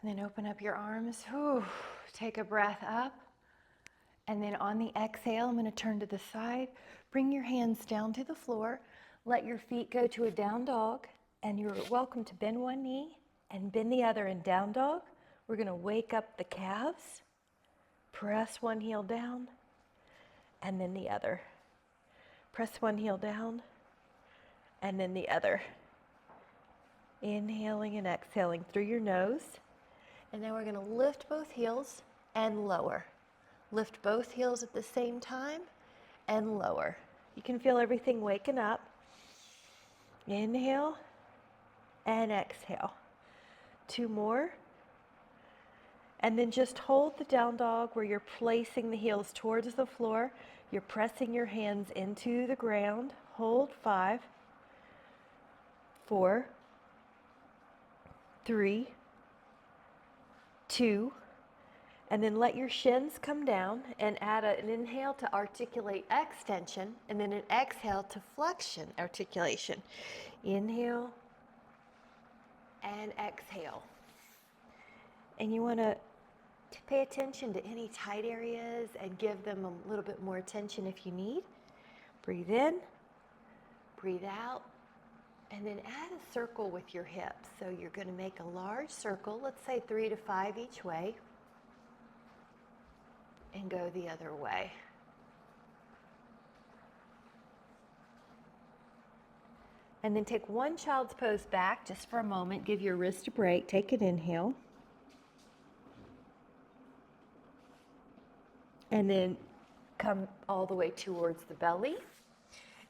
And then open up your arms. Whew. Take a breath up. And then on the exhale, I'm going to turn to the side. Bring your hands down to the floor. Let your feet go to a down dog. And you're welcome to bend one knee and bend the other in down dog. We're going to wake up the calves. Press one heel down and then the other. Press one heel down and then the other. Inhaling and exhaling through your nose. And then we're going to lift both heels and lower. Lift both heels at the same time and lower. You can feel everything waking up. Inhale and exhale. 2 more. And then just hold the down dog where you're placing the heels towards the floor. You're pressing your hands into the ground. Hold 5, 4, 3, 2, and then let your shins come down and add an inhale to articulate extension and then an exhale to flexion articulation. Inhale and exhale. And you want to pay attention to any tight areas and give them a little bit more attention if you need. Breathe in, breathe out, and then add a circle with your hips. So you're going to make a large circle, let's say 3 to 5 each way, and go the other way. And then take one child's pose back just for a moment. Give your wrist a break. Take an inhale. And then come all the way towards the belly.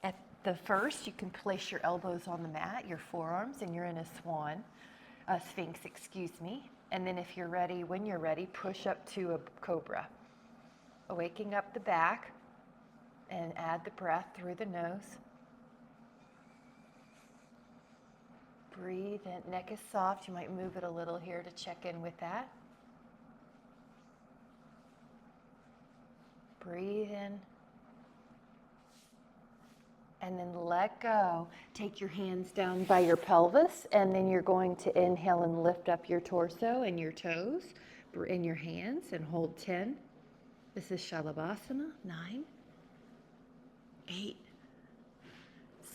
At the first, you can place your elbows on the mat, your forearms, and you're in a sphinx, And then if you're ready, when you're ready, push up to a cobra. Waking up the back and add the breath through the nose. Breathe in. Neck is soft. You might move it a little here to check in with that. Breathe in. And then let go. Take your hands down by your pelvis, and then you're going to inhale and lift up your torso and your toes in your hands and hold 10. This is Shalabhasana. 9, 8,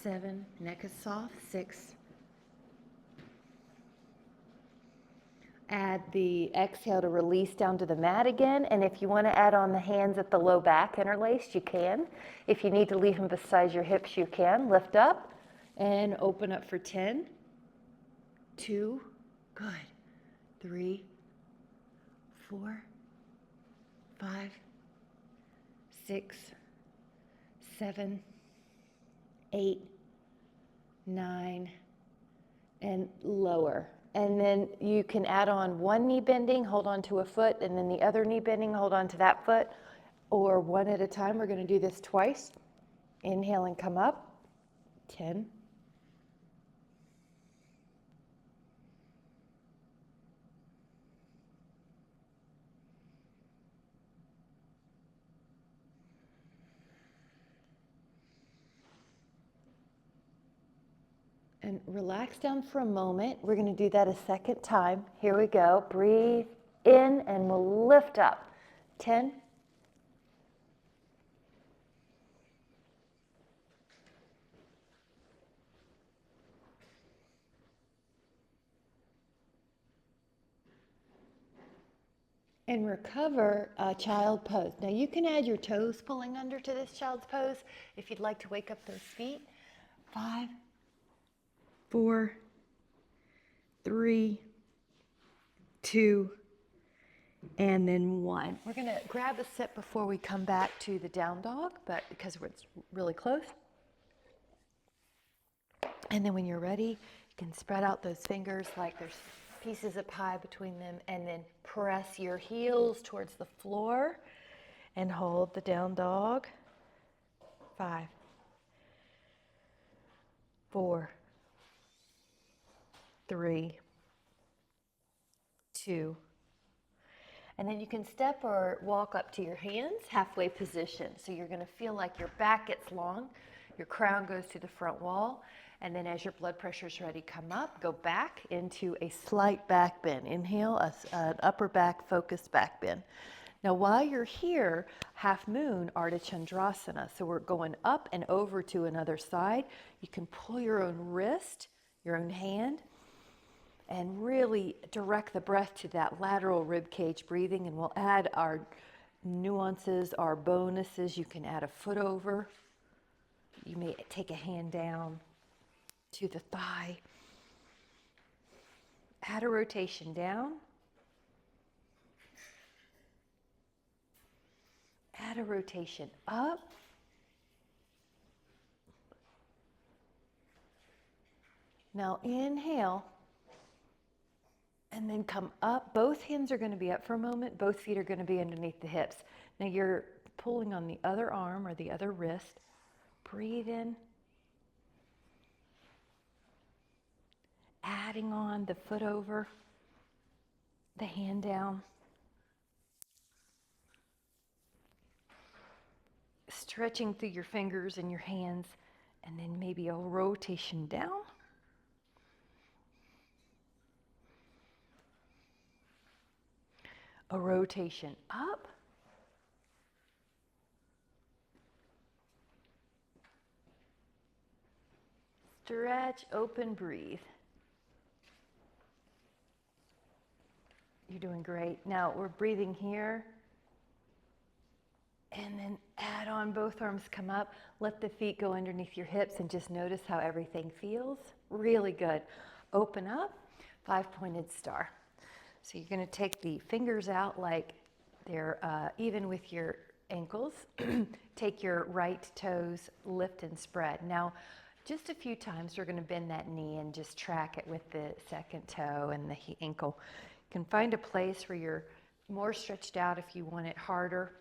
7, neck is soft. 6. Add the exhale to release down to the mat again. And if you want to add on the hands at the low back interlaced, you can. If you need to leave them beside your hips, you can. Lift up and open up for 10, 2, good, 3, 4, 5, 6, 7, 8, 9, and lower. And then you can add on one knee bending, hold on to a foot, and then the other knee bending, hold on to that foot, or one at a time. We're going to do this twice. Inhale and come up. 10. And relax down for a moment. We're going to do that a second time. Here we go. Breathe in and we'll lift up. 10. And recover child pose. Now you can add your toes pulling under to this child's pose if you'd like to wake up those feet. 5, 4, 3, 2, and then 1. We're going to grab a sip before we come back to the down dog, but because it's really close. And then when you're ready, you can spread out those fingers like there's pieces of pie between them, and then press your heels towards the floor and hold the down dog. 5, 4, 3, 2. And then you can step or walk up to your hands, halfway position. So you're going to feel like your back gets long, your crown goes to the front wall, And then as your blood pressure is ready, come up, go back into a slight back bend. Inhale, an upper back focused back bend. Now while you're here, half moon, Ardha Chandrasana. So we're going up and over to another side. You can pull your own wrist, your own hand, and really direct the breath to that lateral rib cage breathing. And we'll add our nuances, our bonuses. You can add a foot over. You may take a hand down to the thigh. Add a rotation down. Add a rotation up. Now inhale, and then come up. Both hands are going to be up for a moment. Both feet are going to be underneath the hips. Now you're pulling on the other arm or the other wrist. Breathe in. Adding on the foot over, the hand down. Stretching through your fingers and your hands, and then maybe a rotation down. A rotation up. Stretch, open, breathe. You're doing great. Now we're breathing here. And then add on, both arms come up. Let the feet go underneath your hips and just notice how everything feels. Really good. Open up, 5-pointed star. So you're going to take the fingers out like they're even with your ankles. Take your right toes, lift and spread. Now, just a few times we're going to bend that knee and just track it with the second toe and the ankle. You can find a place where you're more stretched out if you want it harder.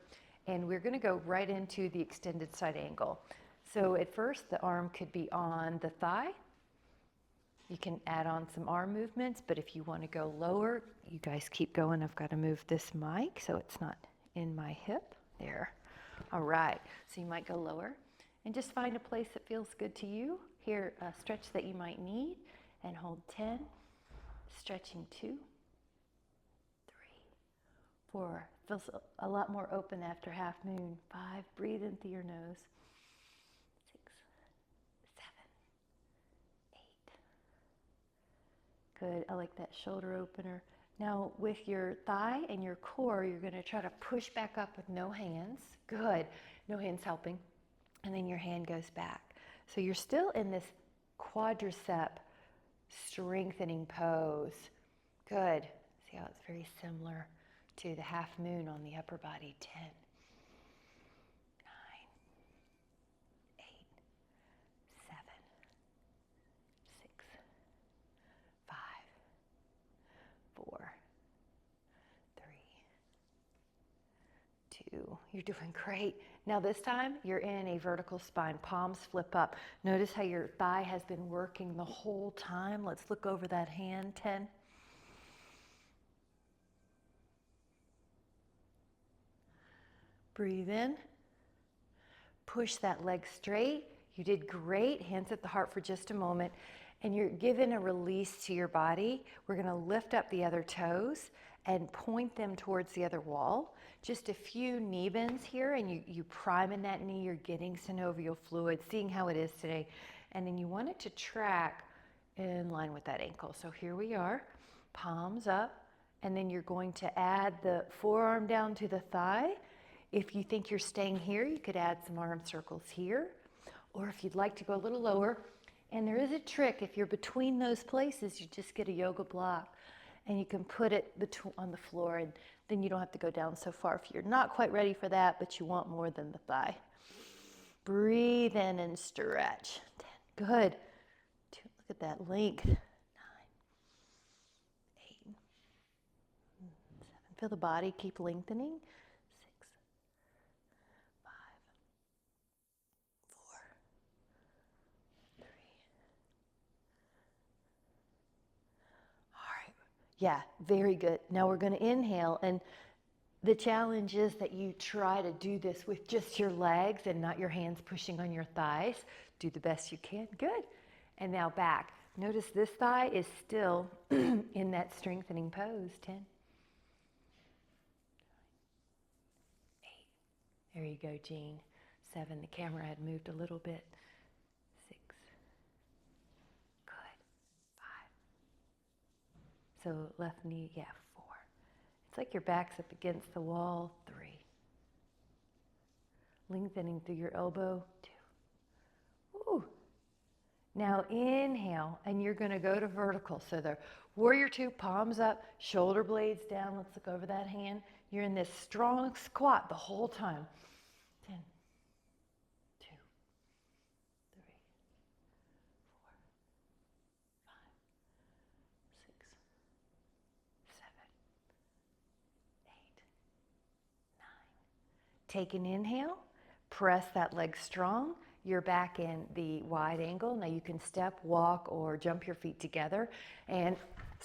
And we're going to go right into the extended side angle. So at first, the arm could be on the thigh. You can add on some arm movements, but if you want to go lower, you guys keep going. I've got to move this mic so it's not in my hip. There. All right. So you might go lower and just find a place that feels good to you. Here, a stretch that you might need, and hold 10. Stretching 2, 3, 4. Feels a lot more open after half moon. 5, breathe in through your nose. 6, 7, 8. Good, I like that shoulder opener. Now with your thigh and your core, you're gonna try to push back up with no hands. Good, no hands helping. And then your hand goes back. So you're still in this quadricep strengthening pose. Good, see how it's very similar to the half moon on the upper body. 10, 9, 8, 7, 6, 5, 4, 3, 2. You're doing great. Now this time you're in a vertical spine. Palms flip up. Notice how your thigh has been working the whole time. Let's look over that hand. 10. Breathe in, push that leg straight. You did great. Hands at the heart for just a moment. And you're given a release to your body. We're going to lift up the other toes and point them towards the other wall. Just a few knee bends here, and you prime in that knee. You're getting synovial fluid, seeing how it is today. And then you want it to track in line with that ankle. So here we are, palms up. And then you're going to add the forearm down to the thigh. If you think you're staying here, you could add some arm circles here. Or if you'd like to go a little lower, and there is a trick, if you're between those places, you just get a yoga block and you can put it on the floor, and then you don't have to go down so far if you're not quite ready for that, but you want more than the thigh. Breathe in and stretch. 10. Good. 2. Look at that length. 9, 8, 7. Feel the body keep lengthening. 4, 3. All right. Yeah, very good. Now we're going to inhale, and the challenge is that you try to do this with just your legs and not your hands pushing on your thighs. Do the best you can. Good. And now back. Notice this thigh is still in that strengthening pose. 10, 8. There you go, Jean. 7. The camera had moved a little bit. 6. Good. 5. So left knee, 4. It's like your back's up against the wall. 3. Lengthening through your elbow. 2. Woo. Now inhale, and you're going to go to vertical. So the warrior 2, palms up, shoulder blades down. Let's look over that hand. You're in this strong squat the whole time. 10, 2, 3, 4, 5, 6, 7, 8, 9. Take an inhale. Press that leg strong. You're back in the wide angle. Now you can step, walk, or jump your feet together. And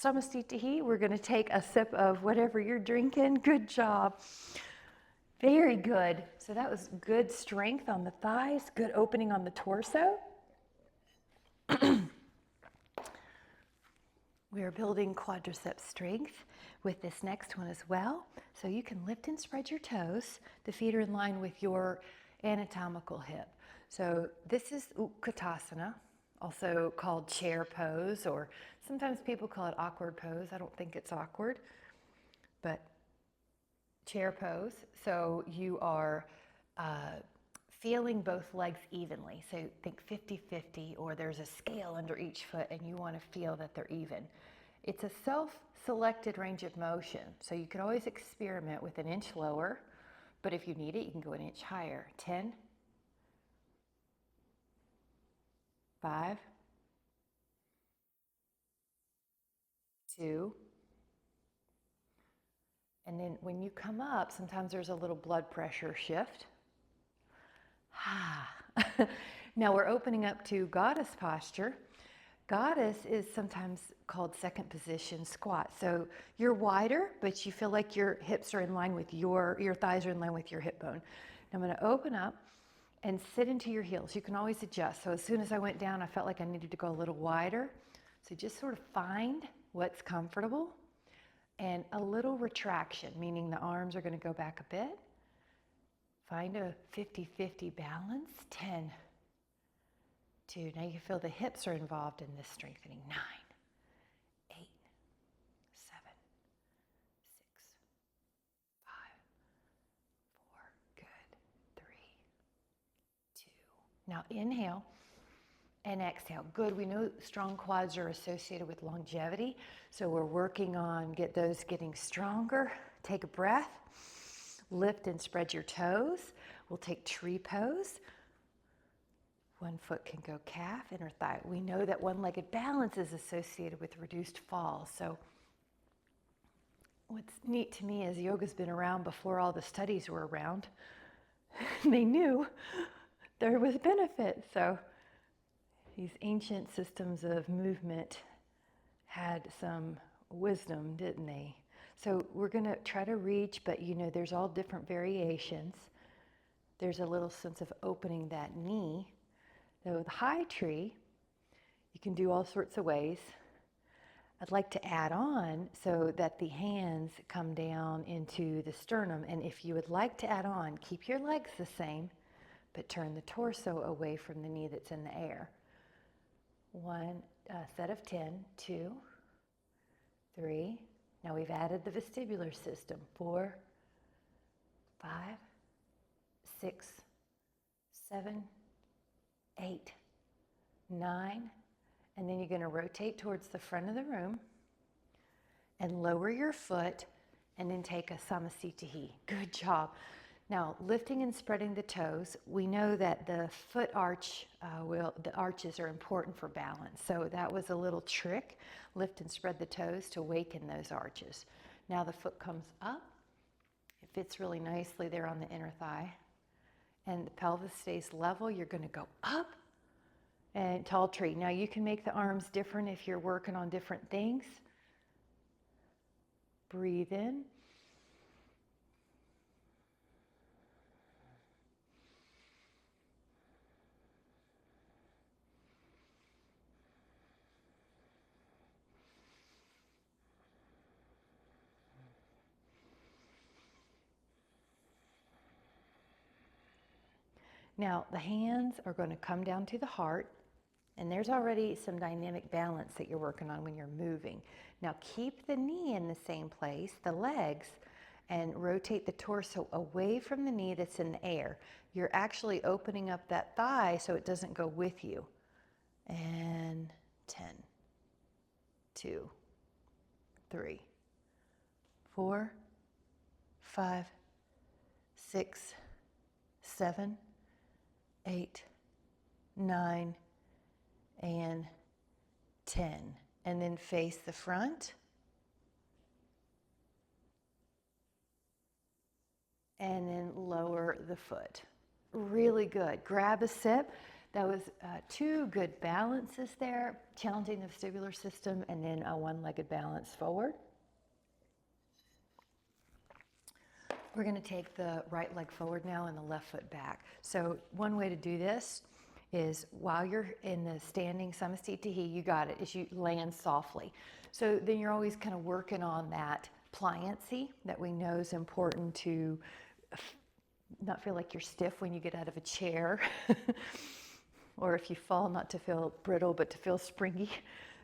Samasthiti, we're going to take a sip of whatever you're drinking. Good job. Very good. So that was good strength on the thighs, good opening on the torso. We are building quadricep strength with this next one as well. So you can lift and spread your toes. The feet are in line with your anatomical hip. So this is Utkatasana, also called chair pose, or sometimes people call it awkward pose. I don't think it's awkward, but chair pose. So you are feeling both legs evenly. So think 50-50, or there's a scale under each foot and you want to feel that they're even. It's a self-selected range of motion. So you can always experiment with an inch lower, but if you need it, you can go an inch higher. 10, 5, 2, and then when you come up, sometimes there's a little blood pressure shift. Now we're opening up to goddess posture. Goddess is sometimes called second position squat. So you're wider, but you feel like your hips are in line with your thighs are in line with your hip bone. Now I'm going to open up and sit into your heels. You can always adjust. So as soon as I went down, I felt like I needed to go a little wider. So just sort of find what's comfortable, and a little retraction, meaning the arms are going to go back a bit. Find a 50-50 balance. 10, 2. Now you feel the hips are involved in this strengthening. 9, 8, 7, 6, 5, 4. Good. 3, 2. Now inhale and exhale. Good. We know strong quads are associated with longevity, so we're working on getting stronger. Take a breath. Lift and spread your toes. We'll take tree pose. One foot can go calf, inner thigh. We know that one-legged balance is associated with reduced fall. So what's neat to me is yoga's been around before all the studies were around. They knew there was benefit. So these ancient systems of movement had some wisdom, didn't they? So we're going to try to reach, but you know, there's all different variations. There's a little sense of opening that knee. So with high tree, you can do all sorts of ways. I'd like to add on so that the hands come down into the sternum. And if you would like to add on, keep your legs the same, but turn the torso away from the knee that's in the air. One set of 10, 2, 3. Now we've added the vestibular system. 4, 5, 6, 7, 8, 9. And then you're going to rotate towards the front of the room and lower your foot and then take a Samasthiti. Good job. Now, lifting and spreading the toes, we know that the foot arch, the arches are important for balance. So that was a little trick. Lift and spread the toes to awaken those arches. Now the foot comes up. It fits really nicely there on the inner thigh. And the pelvis stays level. You're going to go up and tall tree. Now you can make the arms different if you're working on different things. Breathe in. Now the hands are going to come down to the heart, and there's already some dynamic balance that you're working on when you're moving. Now keep the knee in the same place, the legs, and rotate the torso away from the knee that's in the air. You're actually opening up that thigh so it doesn't go with you. And 10, 2, 3, 4, 5, 6, 7, 8, 9, and 10. And then face the front. And then lower the foot. Really good. Grab a sip. That was 2 good balances there, challenging the vestibular system, and then a one-legged balance forward. We're going to take the right leg forward now and the left foot back. So one way to do this is while you're in the standing samastitihi, you got it, is you land softly. So then you're always kind of working on that pliancy that we know is important to not feel like you're stiff when you get out of a chair. Or if you fall, not to feel brittle, but to feel springy.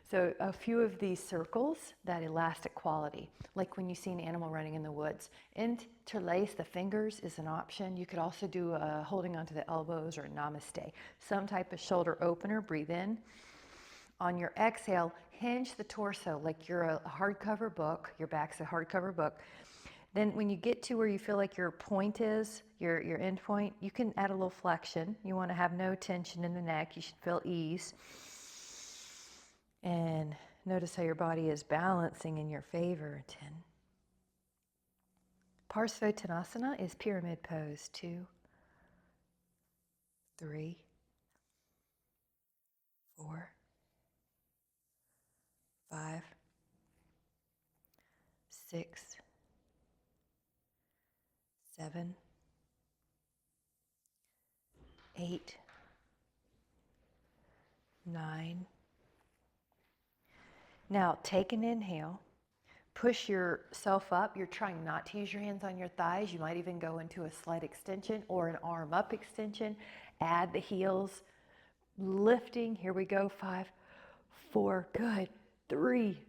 So a few of these circles, that elastic quality, like when you see an animal running in the woods. Interlace the fingers is an option. You could also do holding onto the elbows or namaste. Some type of shoulder opener, breathe in. On your exhale, hinge the torso like you're a hardcover book, your back's a hardcover book. Then when you get to where you feel like your point is, your end point, you can add a little flexion. You want to have no tension in the neck. You should feel ease. And notice how your body is balancing in your favor. 10. Parsvottanasana is pyramid pose. 2, 3, 4, 5, 6, 7, 8, 9. Now take an inhale. Push yourself up. You're trying not to use your hands on your thighs. You might even go into a slight extension or an arm up extension. Add the heels. Lifting. Here we go. 5, 4. Good. 3,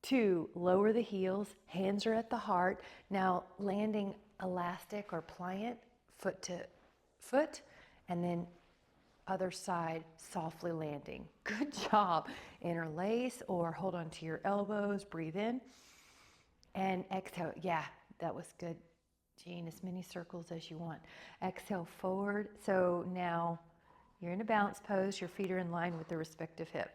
2. Lower the heels. Hands are at the heart. Now landing elastic or pliant, foot to foot, and then other side, softly landing. Good job. Interlace or hold on to your elbows. Breathe in. And exhale. Yeah, that was good, Jean. As many circles as you want. Exhale forward. So now you're in a balance pose. Your feet are in line with the respective hip.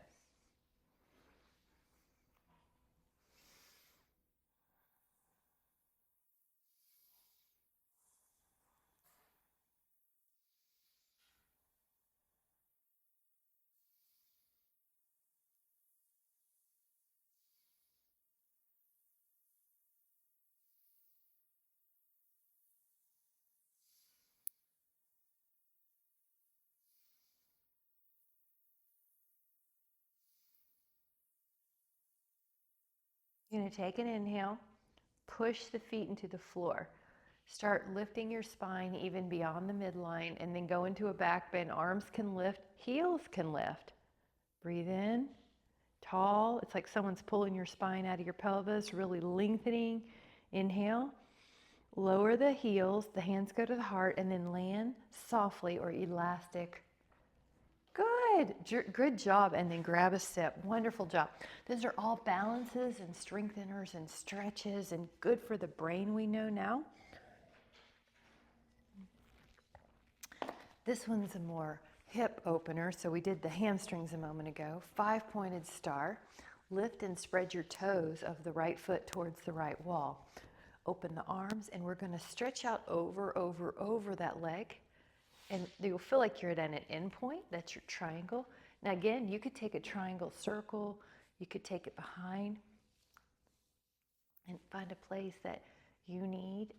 You're going to take an inhale, push the feet into the floor. Start lifting your spine even beyond the midline, and then go into a back bend. Arms can lift, heels can lift. Breathe in, tall. It's like someone's pulling your spine out of your pelvis, really lengthening. Inhale. Lower the heels, the hands go to the heart, and then land softly or elastic. Good job. And then grab a sip. Wonderful job. Those are all balances and strengtheners and stretches and good for the brain, we know now. This one's a more hip opener. So we did the hamstrings a moment ago. 5-pointed star. Lift and spread your toes of the right foot towards the right wall. Open the arms, and we're going to stretch out over that leg. And you'll feel like you're at an end point. That's your triangle. Now again, you could take a triangle circle. You could take it behind and find a place that you need.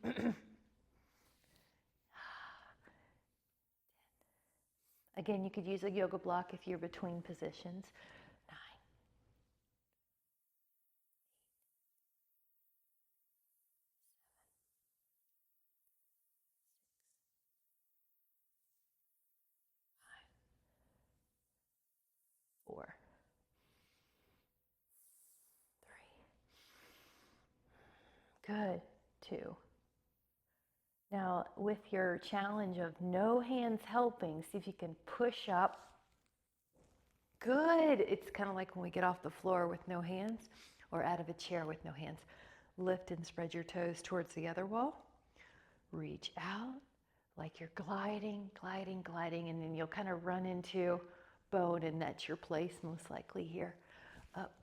Again, you could use a yoga block if you're between positions. 9, Good. 2. Now, with your challenge of no hands helping, see if you can push up. Good. It's kind of like when we get off the floor with no hands or out of a chair with no hands. Lift and spread your toes towards the other wall. Reach out like you're gliding, gliding, gliding, and then you'll kind of run into bone, and that's your place most likely here. Up.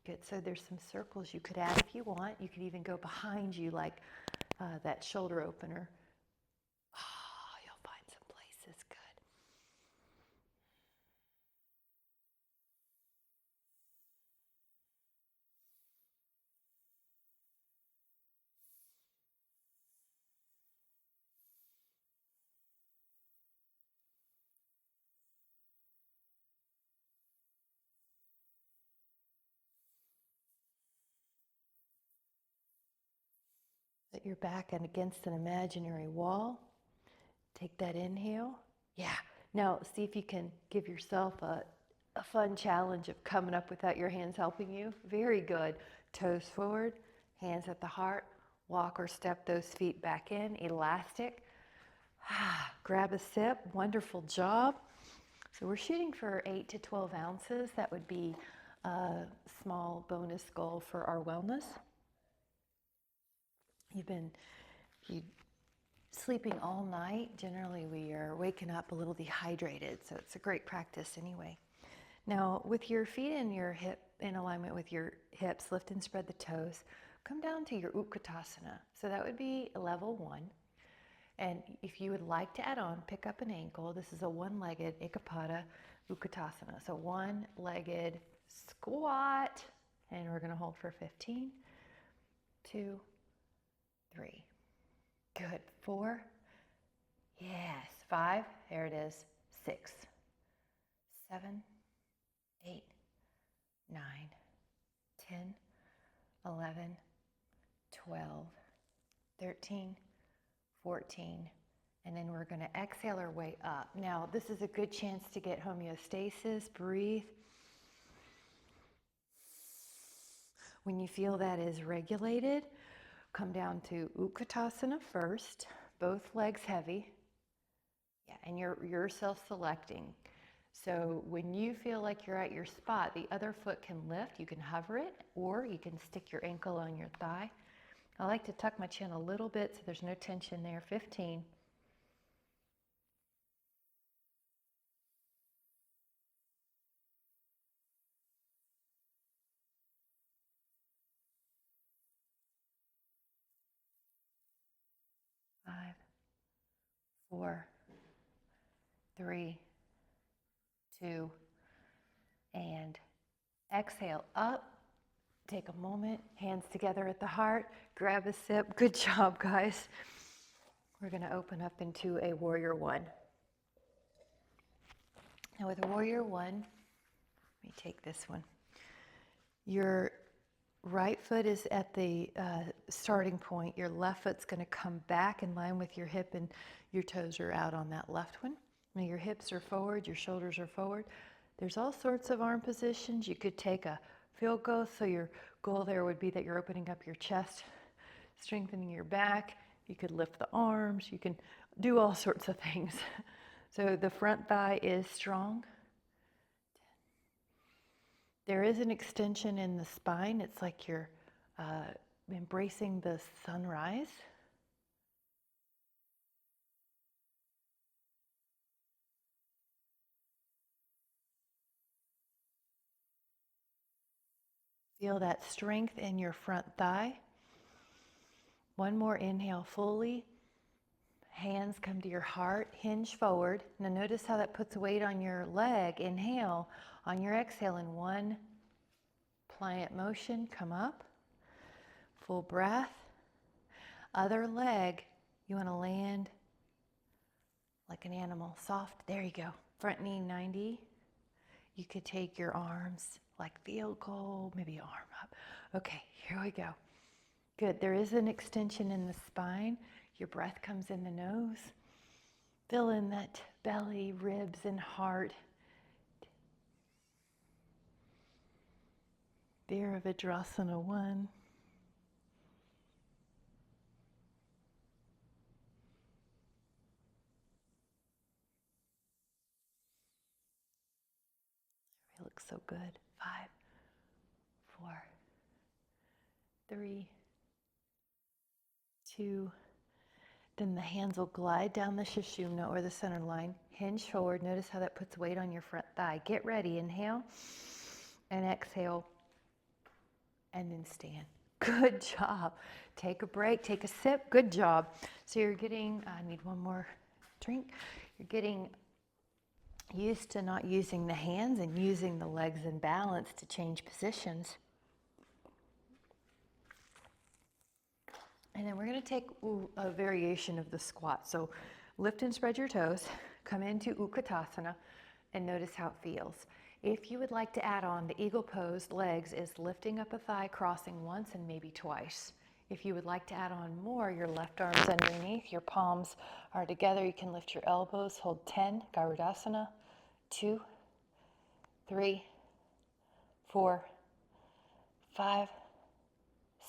Good. So there's some circles you could add if you want. You could even go behind you like that shoulder opener. Oh, you'll find some places. Good. Put your back against an imaginary wall. Take that inhale. Yeah. Now see if you can give yourself a fun challenge of coming up without your hands helping you. Very good. Toes forward, hands at the heart. Walk or step those feet back in. Elastic. Grab a sip. Wonderful job. So we're shooting for 8 to 12 ounces. That would be a small bonus goal for our wellness. You've been sleeping all night. Generally, we are waking up a little dehydrated, so it's a great practice anyway. Now, with your feet and your hip in alignment with your hips, lift and spread the toes. Come down to your Utkatasana. So that would be level 1. And if you would like to add on, pick up an ankle. This is a one-legged Ekapada Utkatasana. So one-legged squat, and we're going to hold for 15, 2, 3. Good. 4. Yes. 5. There it is. 6, 7, 8, 9, 10, 11, 12, 13, 14, and then we're going to exhale our way up. Now, this is a good chance to get homeostasis. Breathe. When you feel that is regulated, come down to Utkatasana first, both legs heavy. Yeah, and you're self-selecting. So when you feel like you're at your spot, the other foot can lift. You can hover it, or you can stick your ankle on your thigh. I like to tuck my chin a little bit so there's no tension there. 15. 5, 4, 3, 2, and exhale up. Take a moment, hands together at the heart, grab a sip. Good job, guys. We're going to open up into a warrior 1. Now with warrior 1, let me take this one. Your right foot is at the starting point. Your left foot's going to come back in line with your hip, and your toes are out on that left one. Now your hips are forward, your shoulders are forward. There's all sorts of arm positions. You could take a field goal, so your goal there would be that you're opening up your chest, strengthening your back. You could lift the arms. You can do all sorts of things. So the front thigh is strong. There is an extension in the spine. It's like you're embracing the sunrise. Feel that strength in your front thigh. One more inhale fully. Hands come to your heart, hinge forward. Now notice how that puts weight on your leg. Inhale. On your exhale, in one pliant motion, come up. Full breath. Other leg, you want to land like an animal, soft. There you go. Front knee 90. You could take your arms like field goal, maybe arm up. Okay, here we go. Good. There is an extension in the spine. Your breath comes in the nose. Fill in that belly, ribs, and heart. Virabhadrasana 1. looks so good. 5, 4, 3, 2. Then the hands will glide down the Sushumna or the center line. Hinge forward. Notice how that puts weight on your front thigh. Get ready. Inhale and exhale. And then stand. Good job. Take a break, take a sip. Good job. So you're getting, I need one more drink. You're getting used to not using the hands and using the legs in balance to change positions. And then we're going to take a variation of the squat. So lift and spread your toes, come into Utkatasana, and notice how it feels. If you would like to add on, the eagle pose, legs, is lifting up a thigh, crossing once and maybe twice. If you would like to add on more, your left arm's underneath, your palms are together. You can lift your elbows, hold 10, Garudasana, 2, 3, 4, 5,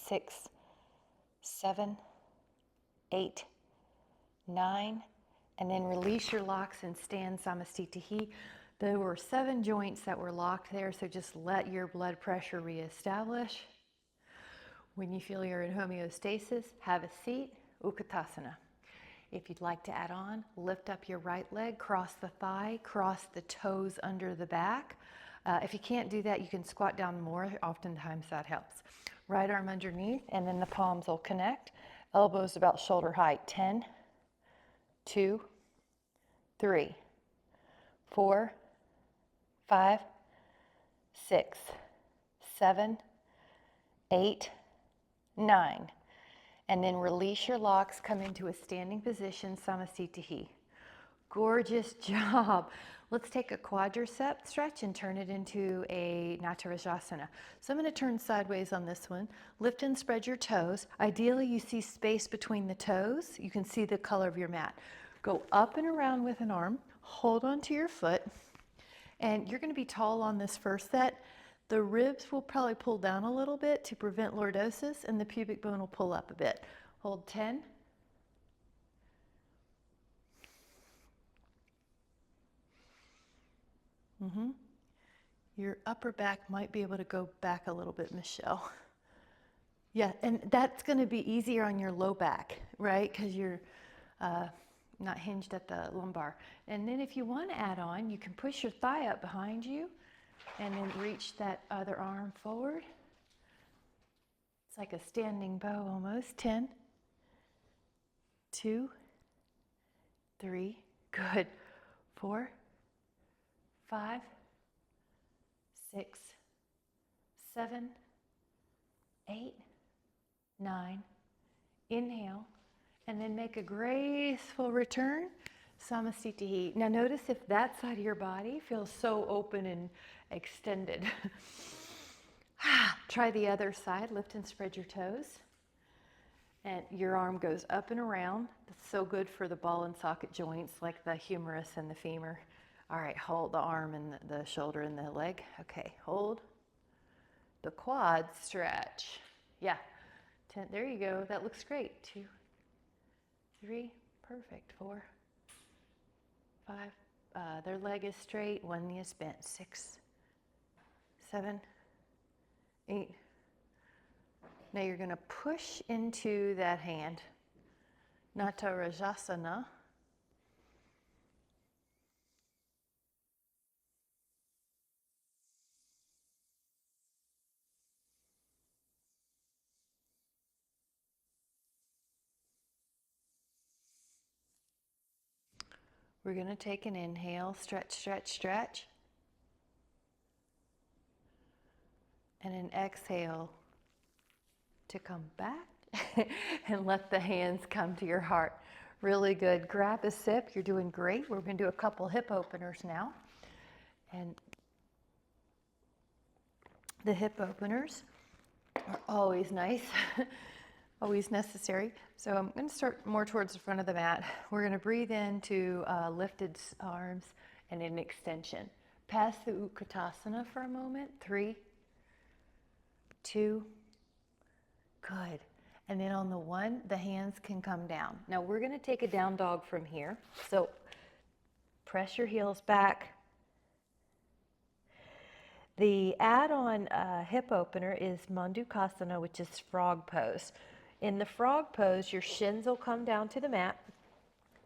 6, 7, 8, 9, and then release your locks and stand Samastitihi. There were 7 joints that were locked there, so just let your blood pressure reestablish. When you feel you're in homeostasis, have a seat, Utkatasana. If you'd like to add on, lift up your right leg, cross the thigh, cross the toes under the back. If you can't do that, you can squat down more. Oftentimes that helps. Right arm underneath, and then the palms will connect. Elbows about shoulder height. 10, 2, 3, 4, 5, 6, 7, 8, 9. And then release your locks, come into a standing position, Samastitihi. Gorgeous job. Let's take a quadricep stretch and turn it into a Natarajasana. So I'm going to turn sideways on this one. Lift and spread your toes. Ideally, you see space between the toes. You can see the color of your mat. Go up and around with an arm. Hold onto your foot. And you're going to be tall on this first set. The ribs will probably pull down a little bit to prevent lordosis, and the pubic bone will pull up a bit. Hold 10. Your upper back might be able to go back a little bit, Michelle. Yeah, and that's going to be easier on your low back, right? Because you're not hinged at the lumbar. And then if you want to add on, you can push your thigh up behind you and then reach that other arm forward. It's like a standing bow almost. 10, 2, 3, good. 4, 5, 6, 7, 8, 9. Inhale, and then make a graceful return, Samastitihi. Now notice if that side of your body feels so open and extended. Try the other side, lift and spread your toes. And your arm goes up and around. That's so good for the ball and socket joints like the humerus and the femur. All right, hold the arm and the shoulder and the leg. Okay, hold. The quad stretch. Yeah, 10, there you go. That looks great. 2, 3, perfect. 4, 5, their leg is straight, one knee is bent. 6, 7, 8. Now you're going to push into that hand. Natarajasana. We're going to take an inhale, stretch, stretch, stretch. And an exhale to come back and let the hands come to your heart. Really good. Grab a sip. You're doing great. We're going to do a couple hip openers now. And the hip openers are always nice, always necessary. So I'm going to start more towards the front of the mat. We're going to breathe into lifted arms and an extension. Pass the Utkatasana for a moment. 3, 2, good. And then on the 1, the hands can come down. Now we're going to take a down dog from here. So press your heels back. The add-on hip opener is Mandukasana, which is frog pose. In the frog pose, your shins will come down to the mat,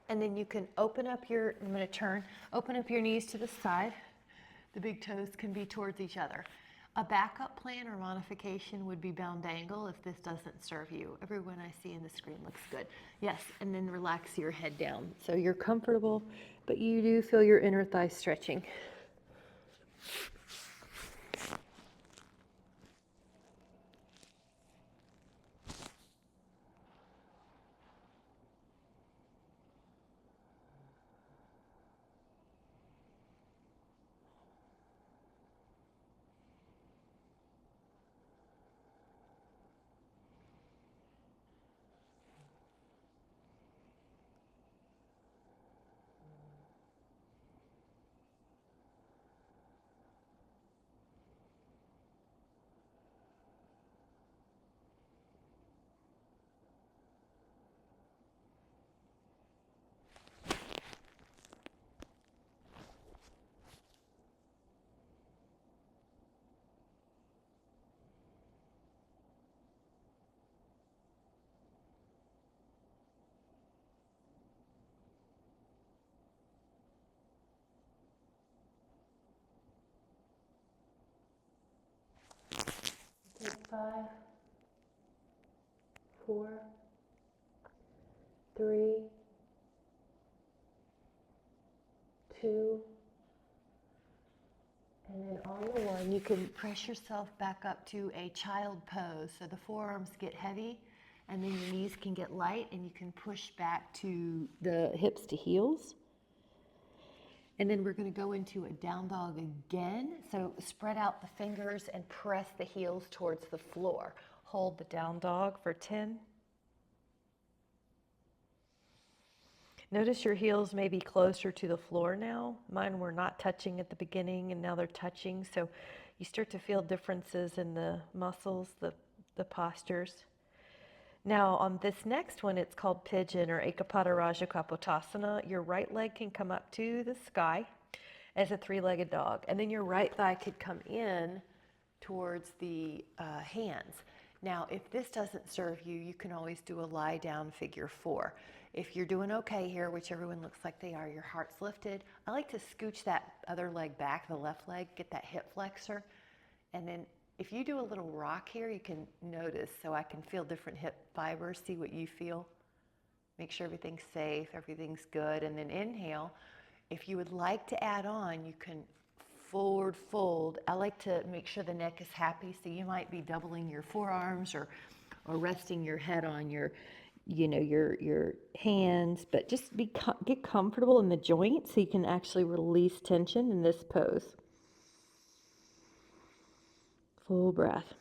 and then you can open up your, I'm going to turn, open up your knees to the side. The big toes can be towards each other. A backup plan or modification would be bound angle if this doesn't serve you. Everyone I see in the screen looks good. Yes, and then relax your head down. So you're comfortable, but you do feel your inner thigh stretching. Take 5, 4, 3, 2, and then on the 1, you can press yourself back up to a child pose. So the forearms get heavy, and then your knees can get light, and you can push back to the hips to heels. And then we're going to go into a down dog again. So spread out the fingers and press the heels towards the floor. Hold the down dog for 10. Notice your heels may be closer to the floor now. Mine were not touching at the beginning, and now they're touching. So you start to feel differences in the muscles, the postures. Now on this next one, it's called Pigeon or Ekapada Raja Kapotasana. Your right leg can come up to the sky as a three-legged dog, and then your right thigh could come in towards the hands. Now, if this doesn't serve you, you can always do a lie down figure 4. If you're doing okay here, which everyone looks like they are, your heart's lifted, I like to scooch that other leg back, the left leg, get that hip flexor, and then if you do a little rock here, you can notice, so I can feel different hip fibers, see what you feel. Make sure everything's safe, everything's good, and then inhale. If you would like to add on, you can forward fold. I like to make sure the neck is happy, so you might be doubling your forearms or resting your head on your, your hands, but just get comfortable in the joint so you can actually release tension in this pose. Full breath.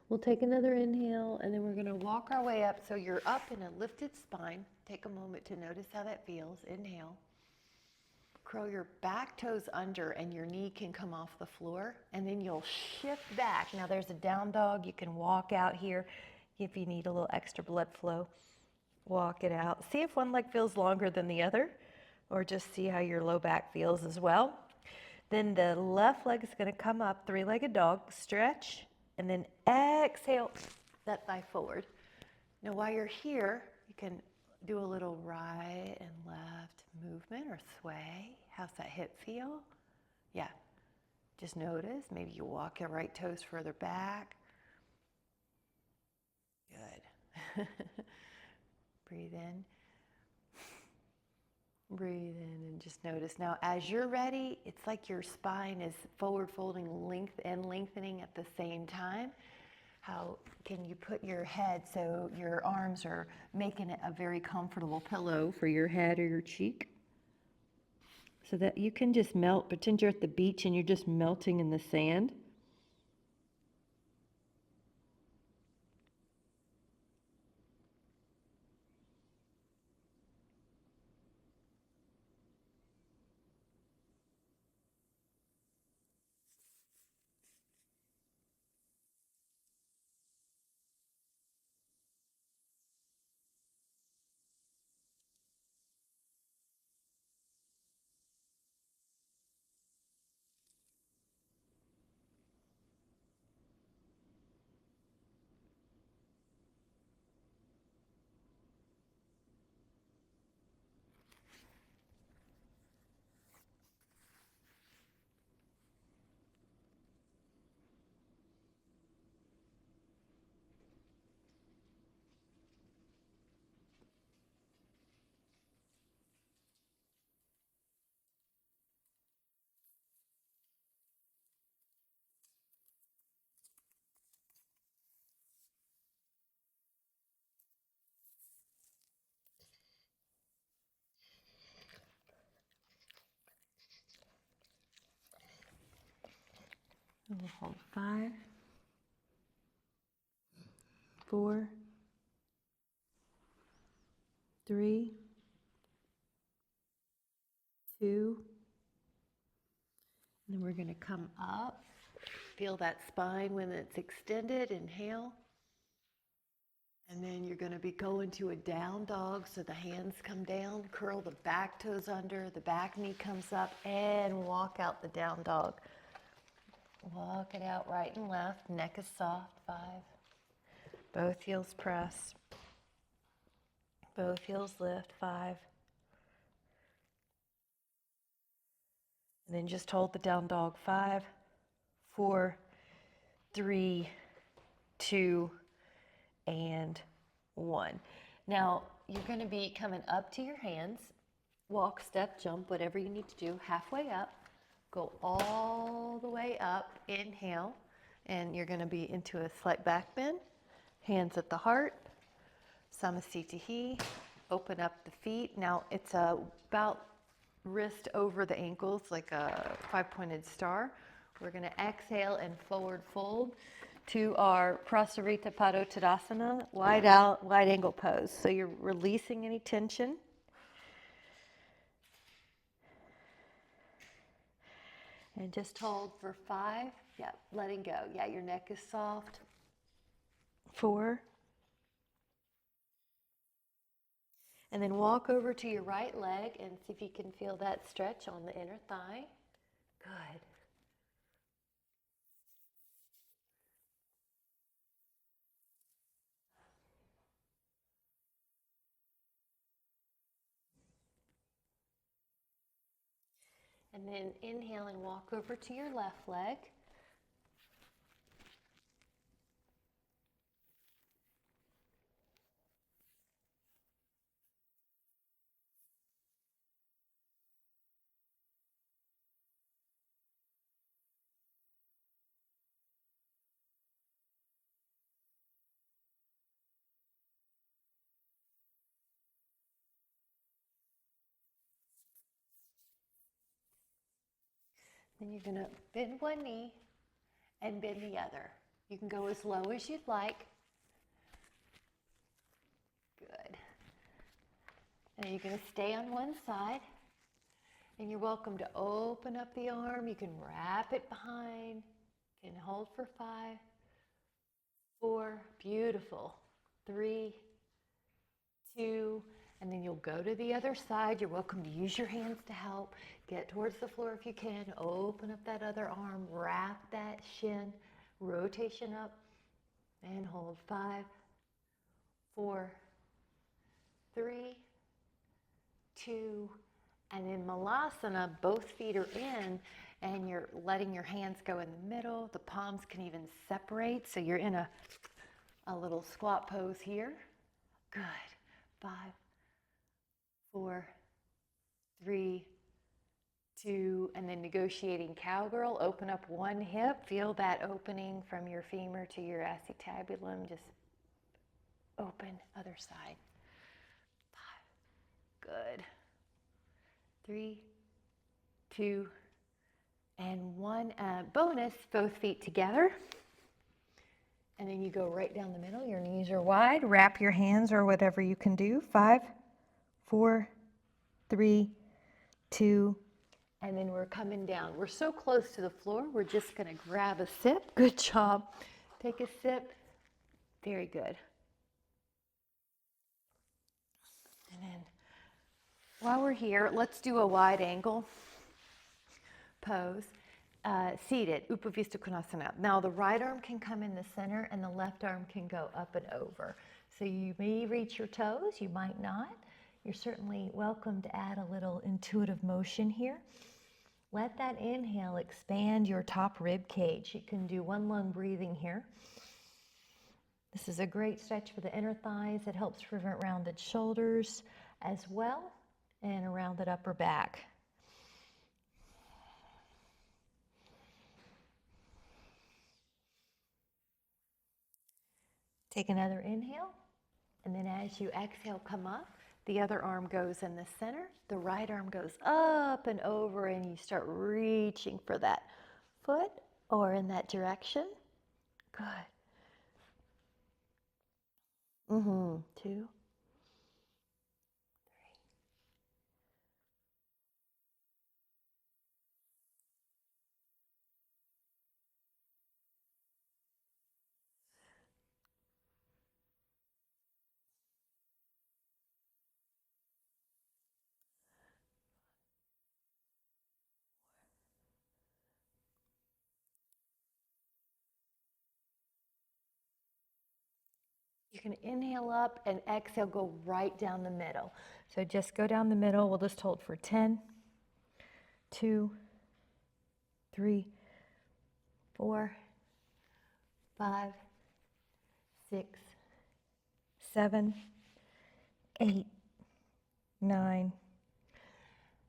We'll take another inhale, and then we're going to walk our way up. So you're up in a lifted spine. Take a moment to notice how that feels. Inhale. Curl your back toes under, and your knee can come off the floor, and then you'll shift back. Now there's a down dog. You can walk out here if you need a little extra blood flow. Walk it out. See if one leg feels longer than the other, or just see how your low back feels as well. Then the left leg is going to come up, three-legged dog, stretch, and then exhale that thigh forward. Now while you're here, you can Do a little right and left movement or sway. How's that hip feel? Yeah. Just notice. Maybe you walk your right toes further back. Good. Breathe in. Breathe in and just notice. Now, as you're ready, it's like your spine is forward folding and lengthening at the same time. How can you put your head so your arms are making it a very comfortable pillow for your head or your cheek? So that you can just melt, pretend you're at the beach and you're just melting in the sand. And we'll hold 5, 4, 3, 2, and then we're going to come up. Feel that spine when it's extended. Inhale. And then you're going to be going to a down dog, so the hands come down, curl the back toes under, the back knee comes up, and walk out the down dog. Walk it out right and left, neck is soft, 5. Both heels press. Both heels lift, 5. And then just hold the down dog, 5, 4, 3, 2, and 1. Now, you're going to be coming up to your hands. Walk, step, jump, whatever you need to do, halfway up. Go all the way up, inhale, and you're going to be into a slight back bend. Hands at the heart, Samasthiti. Open up the feet. Now it's about wrist over the ankles, like a 5-pointed star. We're going to exhale and forward fold to our Prasarita Padottanasana, wide angle pose. So you're releasing any tension. And just hold for 5. Yeah, letting go. Yeah, your neck is soft. 4. And then walk over to your right leg and see if you can feel that stretch on the inner thigh. Good. And then inhaling, walk over to your left leg. Then you're going to bend one knee and bend the other. You can go as low as you'd like. Good. And you're going to stay on one side. And you're welcome to open up the arm. You can wrap it behind. You can hold for 5, 4, beautiful. 3, 2, and then you'll go to the other side. You're welcome to use your hands to help. Get towards the floor if you can. Open up that other arm. Wrap that shin. Rotation up. And hold. 5, 4, 3, 2, and in Malasana, both feet are in, and you're letting your hands go in the middle. The palms can even separate, so you're in a little squat pose here. Good. 5, 4, 3, 2, and then negotiating cowgirl. Open up one hip. Feel that opening from your femur to your acetabulum. Just open. Other side. 5. Good. 3, 2, and 1. Bonus, both feet together. And then you go right down the middle. Your knees are wide. Wrap your hands or whatever you can do. 5, 4, 3, 2, and then we're coming down. We're so close to the floor, we're just going to grab a sip. Good job. Take a sip. Very good. And then while we're here, let's do a wide angle pose. Seated, Upavista Konasana. Now the right arm can come in the center and the left arm can go up and over. So you may reach your toes, you might not. You're certainly welcome to add a little intuitive motion here. Let that inhale expand your top rib cage. You can do one lung breathing here. This is a great stretch for the inner thighs. It helps prevent rounded shoulders as well, and a rounded upper back. Take another inhale, and then as you exhale, come up. The other arm goes in the center. The right arm goes up and over, and you start reaching for that foot or in that direction. Good. 2, 3. You can inhale up and exhale, go right down the middle. So just go down the middle. We'll just hold for 10, 2, 3, 4, 5, 6, 7, 8, 9,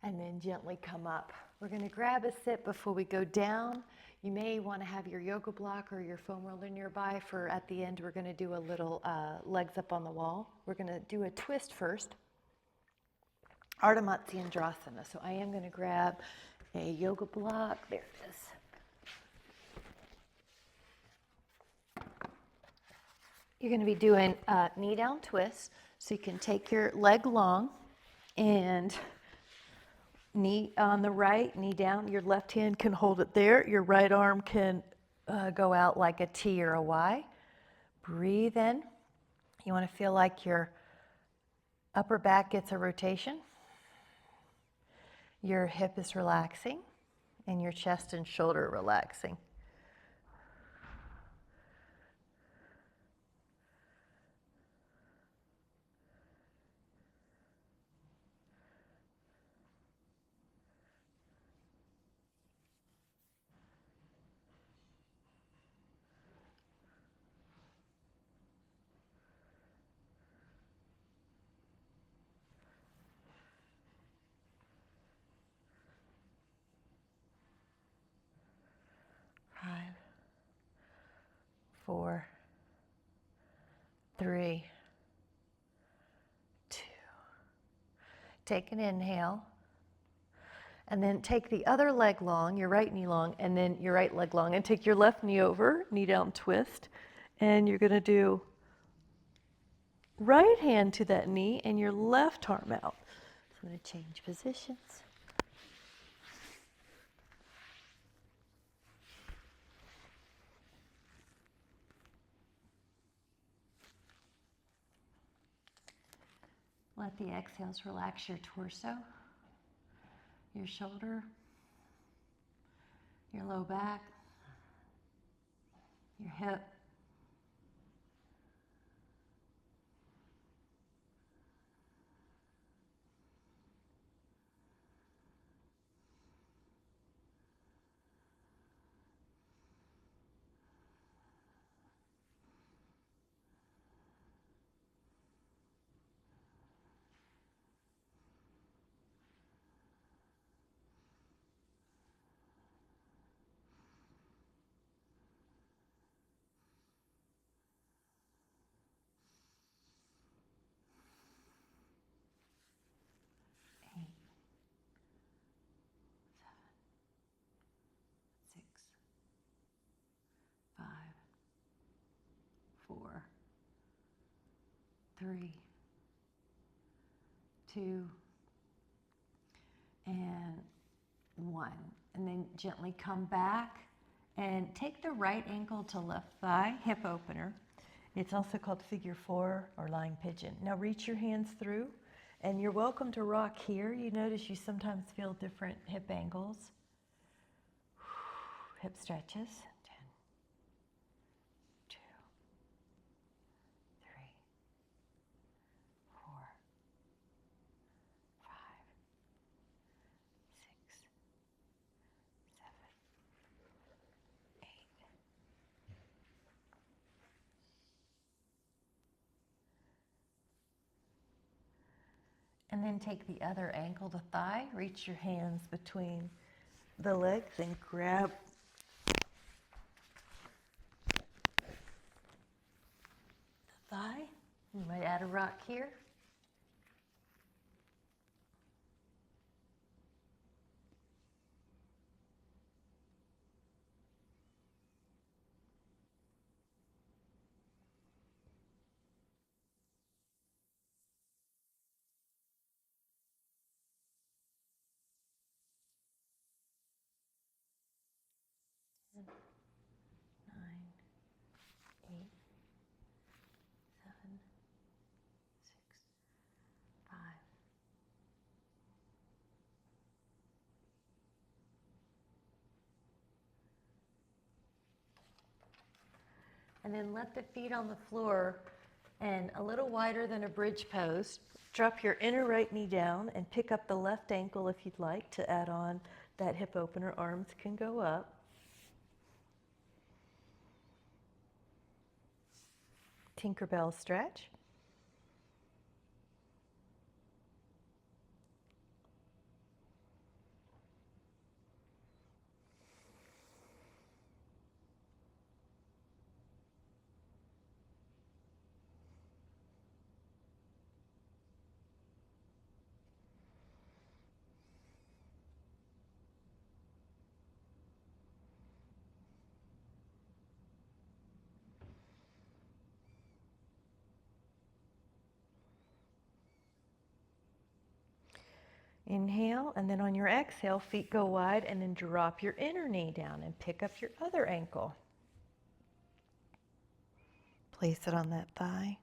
and then gently come up. We're going to grab a sip before we go down. You may want to have your yoga block or your foam roller nearby for at the end. We're going to do a little legs up on the wall. We're going to do a twist first. Ardha Matsyendrasana. So I am going to grab a yoga block. There it is. You're going to be doing a knee down twist. So you can take your leg long and knee on the right, knee down. Your left hand can hold it there. Your right arm can go out like a T or a Y. Breathe in. You want to feel like your upper back gets a rotation. Your hip is relaxing and your chest and shoulder are relaxing. Five, 4, 3, 2. Take an inhale. And then take the other leg long, your right knee long, and then your right leg long. And take your left knee over, knee down twist. And you're going to do right hand to that knee and your left arm out. So I'm going to change positions. Let the exhales relax your torso, your shoulder, your low back, your hip, 3, 2, and 1. And then gently come back and take the right ankle to left thigh, hip opener. It's also called figure 4 or lying pigeon. Now reach your hands through, and you're welcome to rock here. You notice you sometimes feel different hip angles. Hip stretches. 10, 2, 3, 4, 5, 6, 7, 8. And then take the other ankle to thigh. Reach your hands between the legs and grab the thigh. You might add a rock here. Nine, 8, 7, 6, 5. And then let the feet on the floor and a little wider than a bridge pose. Drop your inner right knee down and pick up the left ankle if you'd like to add on that hip opener. Arms can go up. Tinkerbell stretch. Inhale, and then on your exhale, feet go wide, and then drop your inner knee down and pick up your other ankle. Place it on that thigh.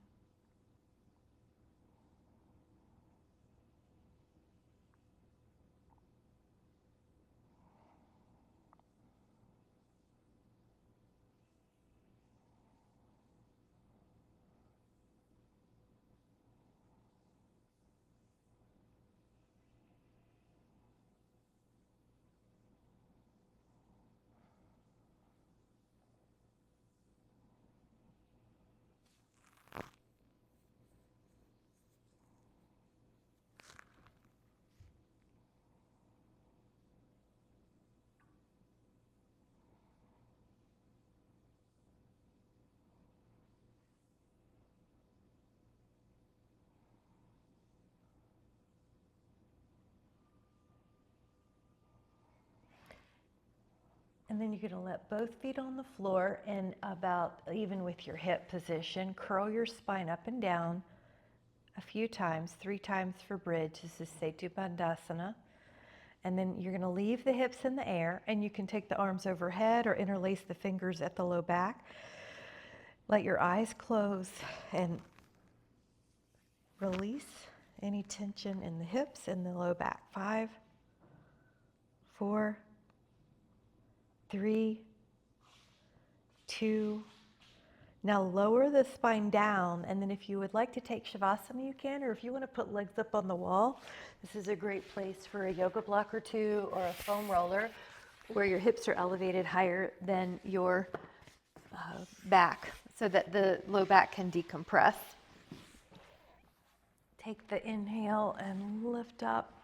And then you're going to let both feet on the floor and about even with your hip position, curl your spine up and down a few times, 3 times for bridge. This is Setu Bandhasana. And then you're going to leave the hips in the air, and you can take the arms overhead or interlace the fingers at the low back. Let your eyes close and release any tension in the hips and the low back. 5, 4, 3, 2. Now lower the spine down, and then if you would like to take Shavasana, you can, or if you want to put legs up on the wall, this is a great place for a yoga block or 2 or a foam roller where your hips are elevated higher than your back so that the low back can decompress. Take the inhale and lift up.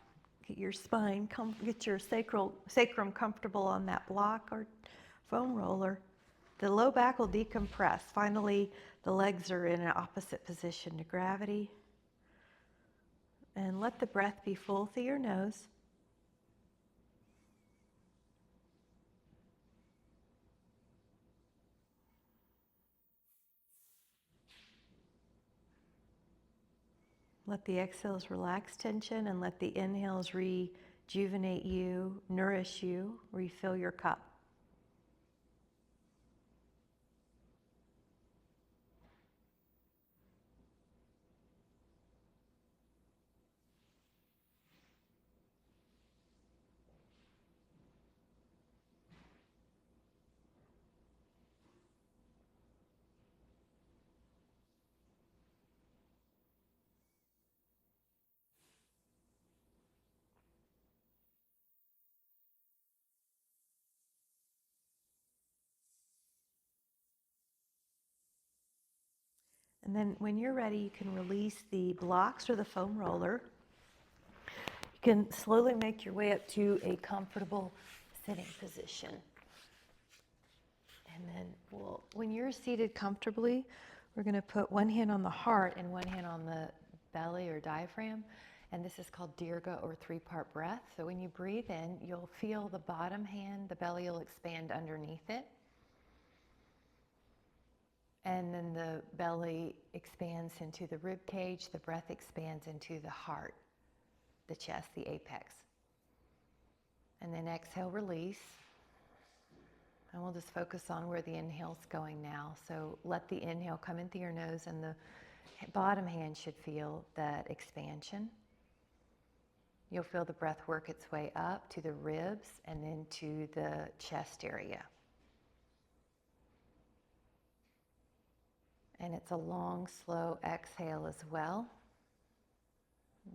Get your spine, get your sacrum comfortable on that block or foam roller. The low back will decompress. Finally, the legs are in an opposite position to gravity. And let the breath be full through your nose. Let the exhales relax tension and let the inhales rejuvenate you, nourish you, refill your cup. And then when you're ready, you can release the blocks or the foam roller. You can slowly make your way up to a comfortable sitting position. And then when you're seated comfortably, we're going to put one hand on the heart and one hand on the belly or diaphragm. And this is called Dirga or three-part breath. So when you breathe in, you'll feel the bottom hand, the belly will expand underneath it. And then the belly expands into the rib cage, the breath expands into the heart, the chest, the apex. And then exhale, release. And we'll just focus on where the inhale's going now. So let the inhale come in through your nose, and the bottom hand should feel that expansion. You'll feel the breath work its way up to the ribs and then to the chest area. And it's a long, slow exhale as well.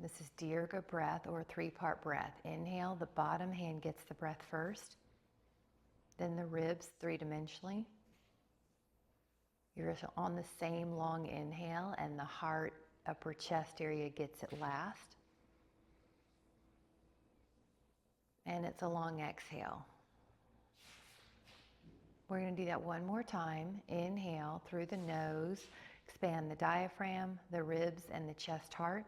This is Dirga breath or three-part breath. Inhale, the bottom hand gets the breath first. Then the ribs three-dimensionally. You're on the same long inhale, and the heart, upper chest area gets it last. And it's a long exhale. We're going to do that one more time. Inhale through the nose, expand the diaphragm, the ribs, and the chest heart.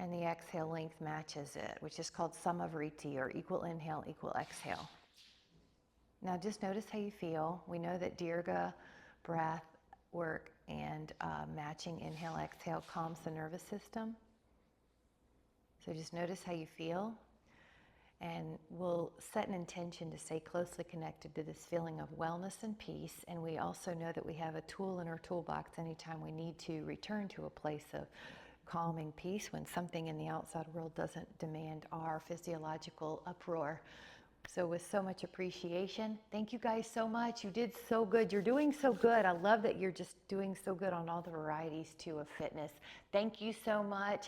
And the exhale length matches it, which is called Samavriti, or equal inhale, equal exhale. Now just notice how you feel. We know that Dirga breath work and matching inhale, exhale calms the nervous system. So just notice how you feel. And we'll set an intention to stay closely connected to this feeling of wellness and peace. And we also know that we have a tool in our toolbox anytime we need to return to a place of calming peace when something in the outside world doesn't demand our physiological uproar. So with so much appreciation, thank you guys so much. You did so good. You're doing so good. I love that you're just doing so good on all the varieties too of fitness. Thank you so much.